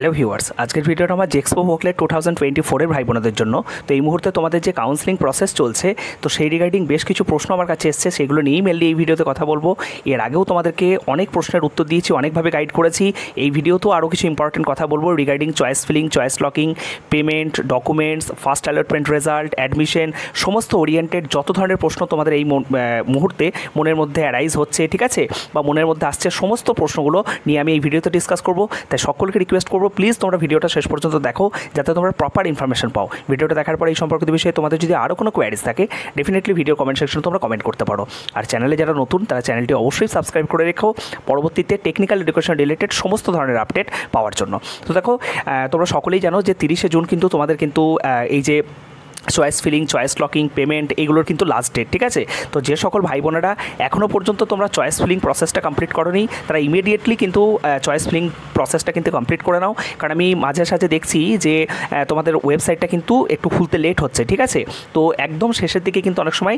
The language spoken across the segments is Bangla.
হ্যালো ভিউয়ার্স, আজকের ভিডিওটা আমার জেক্সপো ভোকলেট 2024 ভাই বোনদের জন্য। তো এই মুহূর্তে তোমাদের যে কাউন্সেলিং প্রসেস চলছে, তো সেই রিগার্ডিং বেশ কিছু প্রশ্ন আমার কাছে এসছে, সেগুলো নিয়েই মেনলি এই ভিডিওতে কথা বলবো। এর আগেও তোমাদেরকে অনেক প্রশ্নের উত্তর দিয়েছি, অনেকভাবে গাইড করেছি। এই ভিডিওতেও আরও কিছু ইম্পর্টেন্ট কথা বলবো regarding choice filling, choice locking, payment, documents, first allotment result, admission, সমস্ত ওরিয়েন্টেড যত ধরনের প্রশ্ন তোমাদের এই মুহূর্তে মনের মধ্যে অ্যারাইজ হচ্ছে, ঠিক আছে, বা মনের মধ্যে আসছে, সমস্ত প্রশ্নগুলো নিয়ে আমি এই ভিডিওতে ডিসকাস করবো। তাই সকলকে রিকোয়েস্ট করবো, প্লিজ তোমরা ভিডিওটা শেষ পর্যন্ত দেখো, যাতে তোমরা প্রপার ইনফরমেশন পাও। ভিডিওটা দেখার পরে এই সম্পর্কিত বিষয়ে তোমাদের যদি আরও কোনো কোয়ারিজ থাকে, ডেফিনেটলি ভিডিও কমেন্ট সেকশনে তোমরা কমেন্ট করতে পারো। আর চ্যানেলে যারা নতুন, তারা চ্যানেলটি অবশ্যই সাবস্ক্রাইব করে রেখো, পরবর্তীতে টেকনিক্যাল এডুকেশন রিলেটেড সমস্ত ধরনের আপডেট পাওয়ার জন্য। তো দেখো, তোমরা সকলেই জানো যে 30শে জুন কিন্তু তোমাদের কিন্তু এই যে choice filling, choice locking, payment, এগুলোর কিন্তু লাস্ট ডেট, ঠিক আছে। তো যে সকল ভাই বোনেরা এখনও পর্যন্ত তোমরা চয়েস ফিলিং প্রসেসটা কমপ্লিট করোনি, তারা ইমিডিয়েটলি কিন্তু চয়েস ফিলিং প্রসেসটা কিন্তু কমপ্লিট করে নাও। কারণ আমি মাঝে সাঝে দেখছি যে তোমাদের ওয়েবসাইটটা কিন্তু একটু খুলতে লেট হচ্ছে, ঠিক আছে। তো একদম শেষের দিকে কিন্তু অনেক সময়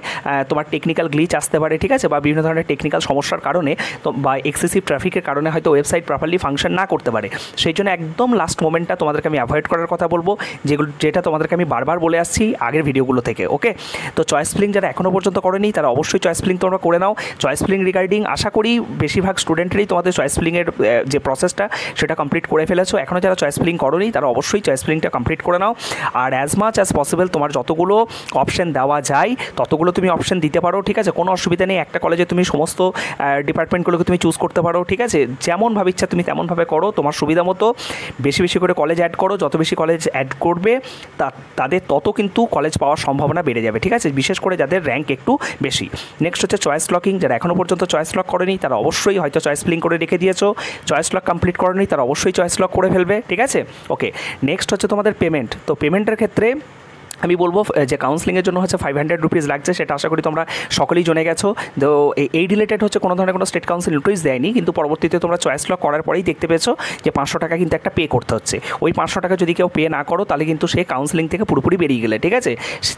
তোমার টেকনিক্যাল গ্লিচ আসতে পারে, ঠিক আছে, বা বিভিন্ন ধরনের টেকনিক্যাল সমস্যার কারণে তো বা এক্সেসিভ ট্রাফিকের কারণে হয়তো ওয়েবসাইট প্রপারলি ফাংশন না করতে পারে। সেই জন্য একদম লাস্ট মোমেন্টটা তোমাদেরকে আমি অ্যাভয়েড করার কথা বলবো, যেটা তোমাদেরকে আমি বারবার বলে আসছি আগের ভিডিওগুলো থেকে। ওকে, তো চয়েস ফিলিং যারা এখনও পর্যন্ত করেনি, তারা অবশ্যই চয়েস ফিলিং তোমরা করে নাও। চয়েস ফিলিং রিগার্ডিং আশা করি বেশিরভাগ স্টুডেন্টেরই তোমাদের চয়েস ফিলিংয়ের যে প্রসেসটা সেটা কমপ্লিট করে ফেলেছো। এখনও যারা চয়েস ফিলিং করোনি, তারা অবশ্যই চয়েস ফিলিংটা কমপ্লিট করে নাও। আর অ্যাজ মাচ অ্যাজ পসিবল তোমার যতগুলো অপশন দেওয়া যায় ততগুলো তুমি অপশন দিতে পারো, ঠিক আছে, কোনো অসুবিধা নেই। একটা কলেজে তুমি সমস্ত ডিপার্টমেন্টগুলোকে তুমি চুজ করতে পারো, ঠিক আছে, যেমন ভাবে ইচ্ছা তুমি তেমনভাবে করো, তোমার সুবিধা মতো বেশি বেশি করে কলেজ অ্যাড করো। যত বেশি কলেজ অ্যাড করবে তাদের তত কিন্তু কলেজ পাওয়ার সম্ভাবনা বেড়ে যাবে, ঠিক আছে, বিশেষ করে যাদের র্যাঙ্ক একটু বেশি। নেক্সট হচ্ছে চয়েস লকিং। যারা এখনও পর্যন্ত চয়েস লক করেনি, তারা অবশ্যই হয়তো চয়েস ফিলিং করে রেখে দিয়েছো, চয়েস লক কমপ্লিট করেনি, তারা অবশ্যই চয়েস লক করে ফেলবে, ঠিক আছে। ওকে, নেক্সট হচ্ছে তোমাদের পেমেন্ট। তো পেমেন্টের ক্ষেত্রে আমি বলবো যে কাউন্সেলিংয়ের জন্য হচ্ছে 500 রুপিস লাগছে, সেটা আশা করি তোমরা সকলেই জেনে গেছো। তো এই রিলেটেড হচ্ছে কোনো ধরনের কোনো স্টেট কাউন্সিল নোটিশ দেয়নি, কিন্তু পরবর্তীতে তোমরা চয়েস লক করার পরেই দেখতে পেয়েছো যে 500 টাকা কিন্তু একটা পে করতে হচ্ছে। ওই 500 টাকা যদি কেউ পে না করো, তাহলে কিন্তু সে কাউন্সেলিং থেকে পুরোপুরি বেরিয়ে গেলে, ঠিক আছে,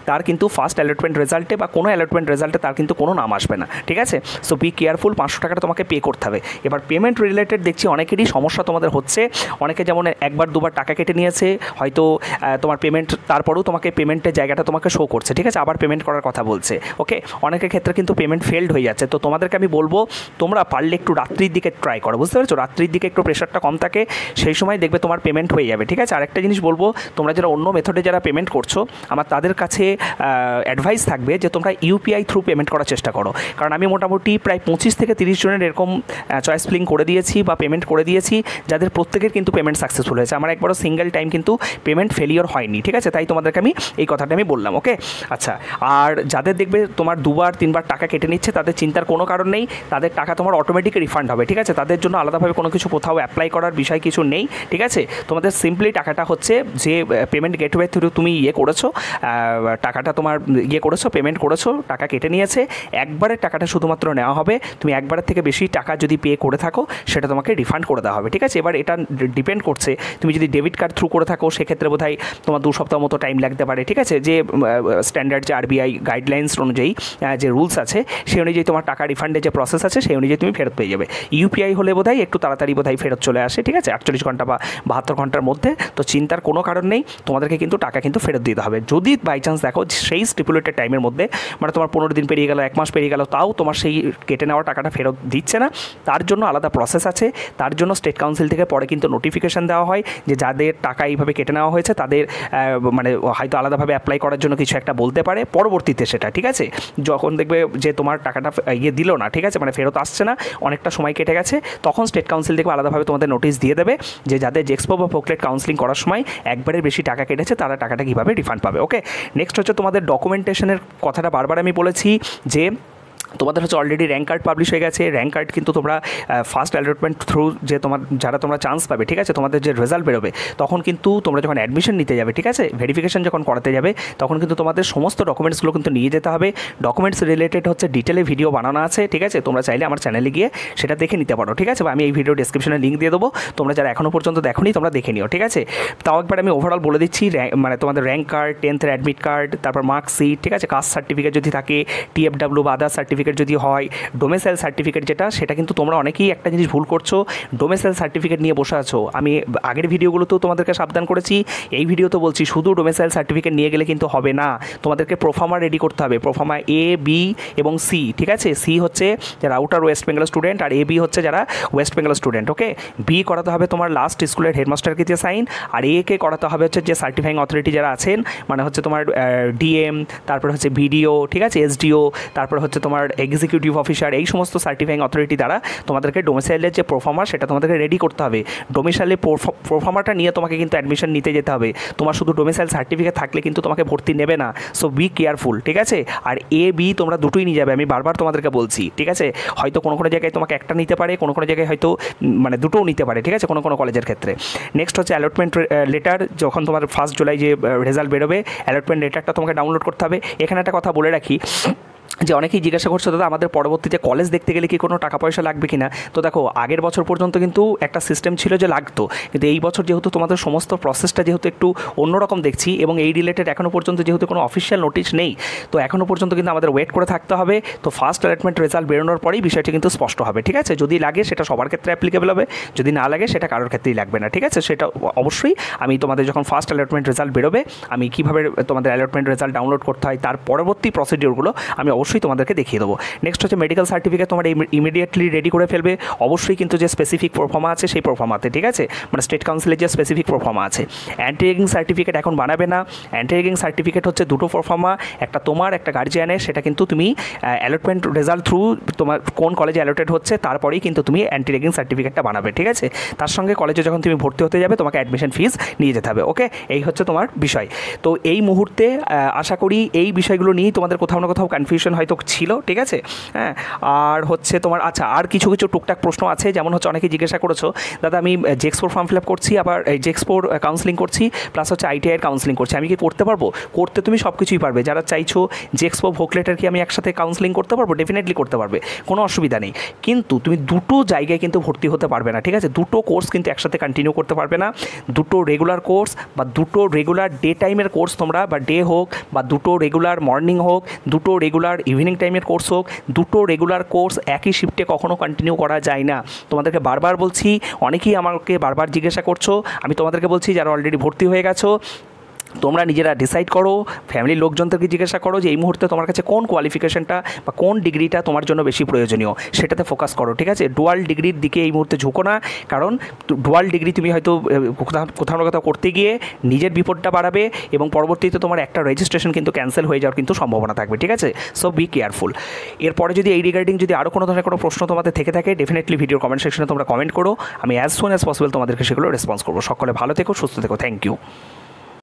তার কিন্তু ফার্স্ট অ্যালটমেন্ট রেজাল্টে বা কোনো অ্যালটমেন্ট রেজাল্টে তার কিন্তু কোনো নাম আসবে না, ঠিক আছে। সো বি কেয়ারফুল, 500 টাকাটা তোমাকে পে করতে হবে। এবার পেমেন্ট রিলেটেড দেখছি অনেকেরই সমস্যা তোমাদের হচ্ছে। অনেকে যেমন একবার দুবার টাকা কেটে নিয়েছে, হয়তো তোমার পেমেন্ট, তারপরেও তোমাকে পেমেন্টের জায়গাটা তোমাকে শো করছে, ঠিক আছে, আবার পেমেন্ট করার কথা বলছে। ওকে, অনেকের ক্ষেত্রে কিন্তু পেমেন্ট ফেলড হয়ে যাচ্ছে। তো তোমাদেরকে আমি বলবো, তোমরা পারলে একটু রাত্রির দিকে ট্রাই করো, বুঝতে পেরেছো, রাত্রির দিকে একটু প্রেশারটা কম থাকে, সেই সময় দেখবে তোমার পেমেন্ট হয়ে যাবে, ঠিক আছে। আরেকটা জিনিস বলবো, তোমরা যারা অন্য মেথডে যারা পেমেন্ট করছো, আমার তাদের কাছে অ্যাডভাইস থাকবে যে তোমরা ইউপিআই থ্রু পেমেন্ট করার চেষ্টা করো। কারণ আমি মোটামুটি প্রায় 25 থেকে 30 জনের এরকম চয়েস ফিলিং করে দিয়েছি বা পেমেন্ট করে দিয়েছি, যাদের প্রত্যেকের কিন্তু পেমেন্ট সাকসেসফুল হয়েছে। আমার একবারও সিঙ্গেল টাইম কিন্তু পেমেন্ট ফেলিওর হয়নি, ঠিক আছে। তাই তোমাদেরকে আমি এই কথাটা আমি বললাম। ওকে, আচ্ছা, আর যাদের দেখবে তোমার 2বার 3বার টাকা কেটে নিচ্ছে, তাদের চিন্তার কোনো কারণ নেই, তাদের টাকা তোমার অটোমেটিক রিফান্ড হবে, ঠিক আছে। তাদের জন্য আলাদাভাবে কোনো কিছু কোথাও অ্যাপ্লাই করার বিষয় কিছু নেই, ঠিক আছে। তোমাদের সিম্পলি টাকাটা হচ্ছে যে পেমেন্ট গেটওয়ে থ্রু তুমি করেছো, টাকাটা তোমার করেছো, পেমেন্ট করেছো, টাকা কেটে নিয়েছে, একবারের টাকাটা শুধুমাত্র নেওয়া হবে। তুমি একবারের থেকে বেশি টাকা যদি পে করে থাকো, সেটা তোমাকে রিফান্ড করে দেওয়া হবে, ঠিক আছে। এবার এটা ডিপেন্ড করছে, তুমি যদি ডেবিট কার্ড থ্রু করে থাকো, সেক্ষেত্রে বোধহয় তোমার 2 সপ্তাহ মতো টাইম লাগতে পারে, ঠিক আছে। যে স্ট্যান্ডার্ড যে আরবিআই গাইডলাইন্স অনুযায়ী যে রুলস আছে, সেই অনুযায়ী তোমার টাকা রিফান্ডের যে প্রসেস আছে, সেই অনুযায়ী তুমি ফেরত পেয়ে যাবে। ইউপিআই হলে বোধহয় একটু তাড়াতাড়ি বোধহয় ফেরত চলে আসে, ঠিক আছে, 48 ঘন্টা বা 72 ঘন্টার মধ্যে। তো চিন্তার কোনো কারণ নেই, তোমাদেরকে কিন্তু টাকা কিন্তু ফেরত দিতে হবে। যদি বাই চান্স দেখো সেই স্টিপুলেটেড টাইমের মধ্যে, মানে তোমার 15 দিন পেরিয়ে গেল, 1 মাস পেরিয়ে গেল, তাও তোমার সেই কেটে নেওয়া টাকাটা ফেরত দিচ্ছে না, তার জন্য আলাদা প্রসেস আছে। তার জন্য স্টেট কাউন্সিল থেকে পরে কিন্তু নোটিফিকেশান দেওয়া হয় যে যাদের টাকা এইভাবে কেটে নেওয়া হয়েছে, তাদের মানে হয়তো আলাদাভাবে অ্যাপ্লাই করার জন্য কিছু একটা বলতে পারে পরবর্তীতে, সেটা ঠিক আছে। যখন দেখবে যে তোমার টাকাটা দিল না, ঠিক আছে, মানে ফেরত আসছে না, অনেকটা সময় কেটে গেছে, তখন স্টেট কাউন্সিল থেকে আলাদাভাবে তোমাদের নোটিশ দিয়ে দেবে যে যাদের জেক্সপো বা ভোকলেট কাউন্সিলিং করার সময় একবারের বেশি টাকা কেটেছে, তারা টাকাটা কীভাবে রিফান্ড পাবে। ওকে, নেক্সট হচ্ছে তোমাদের ডকুমেন্টেশনের কথাটা বারবার আমি বলেছি যে তোমাদের হচ্ছে অলরেডি র্যাঙ্ক কার্ড পাবলিশ হয়ে গেছে। র্যাঙ্ক কার্ড কিন্তু তোমরা ফার্স্ট অ্যালটমেন্ট থ্রু যে যারা তোমরা চান্স পাবে, ঠিক আছে, তোমাদের যে রেজাল্ট বেরোবে, তখন কিন্তু তোমরা যখন অ্যাডমিশন নিতে যাবে, ঠিক আছে, ভেরিফিকেশন যখন করাতে যাবে, তখন কিন্তু তোমাদের সমস্ত ডকুমেন্টসগুলো কিন্তু নিয়ে যেতে হবে। ডকুমেন্টস রিলেটেড হচ্ছে ডিটেলে ভিডিও বানানো আছে, ঠিক আছে, তোমরা চাইলে আমার চ্যানেলে গিয়ে সেটা দেখে নিতে পারো, ঠিক আছে, বা আমি এই ভিডিও ডেসক্রিপশনে লিঙ্ক দিয়ে দেবো, তোমরা যারা এখনও পর্যন্ত দেখোনি তোমরা দেখে নিও, ঠিক আছে। তাও একবার আমি ওভারঅল বলে দিচ্ছি, মানে তোমাদের rank card, 10th admit card, তারপর মার্কশিট, ঠিক আছে, কাস্ট সার্টিফিকেট যদি থাকে, TFW বা আদার সার্টিফিকেট সার্টিফিকেট যদি হয়, ডোমেসাইল সার্টিফিকেট যেটা, সেটা কিন্তু তোমরা অনেকেই একটা জিনিস ভুল করছো, ডোমেসাইল সার্টিফিকেট নিয়ে বসে আছো। আমি আগের ভিডিওগুলোতেও তোমাদেরকে সাবধান করেছি, এই ভিডিওতে বলছি শুধু ডোমেসাইল সার্টিফিকেট নিয়ে গেলে কিন্তু হবে না, তোমাদেরকে প্রোফার্মা রেডি করতে হবে, প্রোফার্মা এ, বি এবং সি, ঠিক আছে? সি হচ্ছে যারা outer West Bengal student, R A B হচ্ছে যারা ওয়েস্ট বেঙ্গল স্টুডেন্ট, ওকে? বি করাতে হবে তোমার লাস্ট স্কুলের হেডমাস্টারকে যে সাইন, আর এ কে করাতে হবে হচ্ছে যে সার্টিফাইং অথরিটি যারা আছেন, মানে হচ্ছে তোমার ডিএম, তারপর হচ্ছে বিডিও, ঠিক আছে, এসডিও, তারপর হচ্ছে তোমার এক্সিকিউটিভ অফিসার, এই সমস্ত সার্টিফাইং অথরিটি দ্বারা তোমাদেরকে ডোমিসাইলের যে প্রোফার্মা সেটা তোমাদেরকে রেডি করতে হবে। ডোমিসাইলের প্রোফার্মাটা নিয়ে তোমাকে কিন্তু অ্যাডমিশন নিতে যেতে হবে। তোমার শুধু ডোমিসাইল সার্টিফিকেট থাকলে কিন্তু তোমাকে ভর্তি নেবে না, সো বি কেয়ারফুল, ঠিক আছে? আর এ বি তোমরা দুটোই নিয়ে যাবে, আমি বারবার তোমাদেরকে বলছি, ঠিক আছে? হয়তো কোনো কোনো জায়গায় তোমাকে একটা নিতে পারে, কোনো কোনো জায়গায় হয়তো মানে দুটোও নিতে পারে, ঠিক আছে, কোনো কোনো কলেজের ক্ষেত্রে। নেক্সট হচ্ছে অ্যালটমেন্ট লেটার, যখন তোমার 1 জুলাই যে রেজাল্ট বেরোবে, অ্যালটমেন্ট লেটারটা তোমাকে ডাউনলোড করতে হবে। এখানে একটা কথা বলে রাখি, যে অনেকেই জিজ্ঞাসা করছে দাদা আমাদের পরবর্তীতে কলেজ দেখতে গেলে কি কোনো টাকা পয়সা লাগবে কিনা? তো দেখো, আগের বছর পর্যন্ত কিন্তু একটা সিস্টেম ছিল যে লাগতো, কিন্তু এই বছর যেহেতু তোমাদের সমস্ত প্রসেসটা যেহেতু একটু অন্যরকম দেখছি, এবং এই রিলেটেড এখনও পর্যন্ত যেহেতু কোনো অফিসিয়াল নোটিশ নেই, তো এখনও পর্যন্ত কিন্তু আমাদের ওয়েট করে থাকতে হবে। তো ফার্স্ট অ্যালটমেন্ট রেজাল্ট বেরোনোর পরেই বিষয়টি কিন্তু স্পষ্ট হবে, ঠিক আছে? যদি লাগে সেটা সবার ক্ষেত্রে অ্যাপ্লিকেবল হবে, যদি না লাগে সেটা কারোর ক্ষেত্রেই লাগবে না, ঠিক আছে? সেটা অবশ্যই আমি তোমাদের যখন ফার্স্ট অ্যালটমেন্ট রেজাল্ট বেরোবে, আমি কীভাবে তোমাদের অ্যালটমেন্ট রেজাল্ট ডাউনলোড করতে হয় তার পরবর্তী প্রসিডিওরগুলো আমি অবশ্যই তোমাদেরকে দেখিয়ে দেবো। নেক্সট হচ্ছে মেডিকেল সার্টিফিকেট তোমরা ইমিডিয়েটলি রেডি করে ফেলবে, অবশ্যই কিন্তু যে স্পেসিফিক প্রোফার্মা আছে সেই প্রোফার্মাতে, ঠিক আছে? মানে স্টেট কাউন্সিলের যে স্পেসিফিক প্রোফার্মা আছে। অ্যান্টি র্যাগিং সার্টিফিকেট এখন বানাবে না, অ্যান্টি র্যাগিং সার্টিফিকেট হচ্ছে দুটো প্রোফার্মা, একটা তোমার একটা গার্জিয়ানের, সেটা কিন্তু তুমি অ্যালটমেন্ট রেজাল্ট থ্রু তোমার কোন কলেজে অ্যালটেড হচ্ছে তারপরেই কিন্তু তুমি অ্যান্টি র্যাগিং সার্টিফিকেটটা বানাবে, ঠিক আছে? তার সঙ্গে কলেজে যখন তুমি ভর্তি হতে যাবে তোমাকে অ্যাডমিশন ফিস নিয়ে যেতে হবে, ওকে? এই হচ্ছে তোমার বিষয়। তো এই মুহূর্তে আশা করি এই বিষয়গুলো নিয়েই তোমাদের কোথাও না কোথাও কনফিউশন হয়তো ছিল, ঠিক আছে? হ্যাঁ, আর হচ্ছে তোমার আচ্ছা আর কিছু কিছু টুকটাক প্রশ্ন আছে, যেমন হচ্ছে অনেকে জিজ্ঞাসা করেছো দাদা আমি জেক্সপোর ফর্ম ফিল আপ করছি, আবার জেক্সপোর কাউন্সিলিং করছি, প্লাস হচ্ছে আইটিআইয়ের কাউন্সিলিং করছি, আমি কি করতে পারবো? করতে তুমি সব কিছুই পারবে। যারা চাইছো জেক্সপো ভোকলেটার কি আমি একসাথে কাউন্সিলিং করতে পারবো, ডেফিনেটলি করতে পারবে, কোনো অসুবিধা নেই। কিন্তু তুমি দুটো জায়গায় কিন্তু ভর্তি হতে পারবে না, ঠিক আছে? দুটো কোর্স কিন্তু একসাথে কন্টিনিউ করতে পারবে না। দুটো রেগুলার কোর্স বা দুটো রেগুলার ডে টাইমের কোর্স তোমরা, বা ডে হোক বা দুটো রেগুলার মর্নিং হোক, দুটো রেগুলার ইভিনিং টাইমের কোর্স হোক, দুটো রেগুলার কোর্স একই শিফটে কখনো কন্টিনিউ করা যায় না। তোমাদেরকে বারবার বলছি, অনেকেই আমাকে বারবার জিজ্ঞাসা করছো, আমি তোমাদেরকে বলছি যারা অলরেডি ভর্তি হয়ে গেছো তোমরা নিজেরা ডিসাইড করো, ফ্যামিলির লোকজনদেরকে জিজ্ঞাসা করো যে এই মুহূর্তে তোমার কাছে কোন কোয়ালিফিকেশনটা বা কোন ডিগ্রিটা তোমার জন্য বেশি প্রয়োজনীয়, সেটাতে ফোকাস করো, ঠিক আছে? ডুয়াল ডিগ্রির দিকে এই মুহূর্তে ঝুঁকো না, কারণ ডুয়াল ডিগ্রি তুমি হয়তো কোথাও না কোথাও করতে গিয়ে নিজের বিপদটা বাড়াবে এবং পরবর্তীতে তোমার একটা রেজিস্ট্রেশন কিন্তু ক্যান্সেল হয়ে যাওয়ার কিন্তু সম্ভাবনা থাকবে, ঠিক আছে? So be careful. এরপরে যদি এই রিগার্ডিং যদি আরও কোনো ধরনের কোনো প্রশ্ন তোমাদের থেকে থাকে, ডেফিনেটলি ভিডিওর কমেন্ট সেকশনে তোমরা কমেন্ট করো, আমি অ্যাজ সুন অ্যাজ পসিবল তোমাদেরকে সেগুলো রেসপন্স করবো। সকলে ভালো থেকো, সুস্থ থেকো, থ্যাংক ইউ।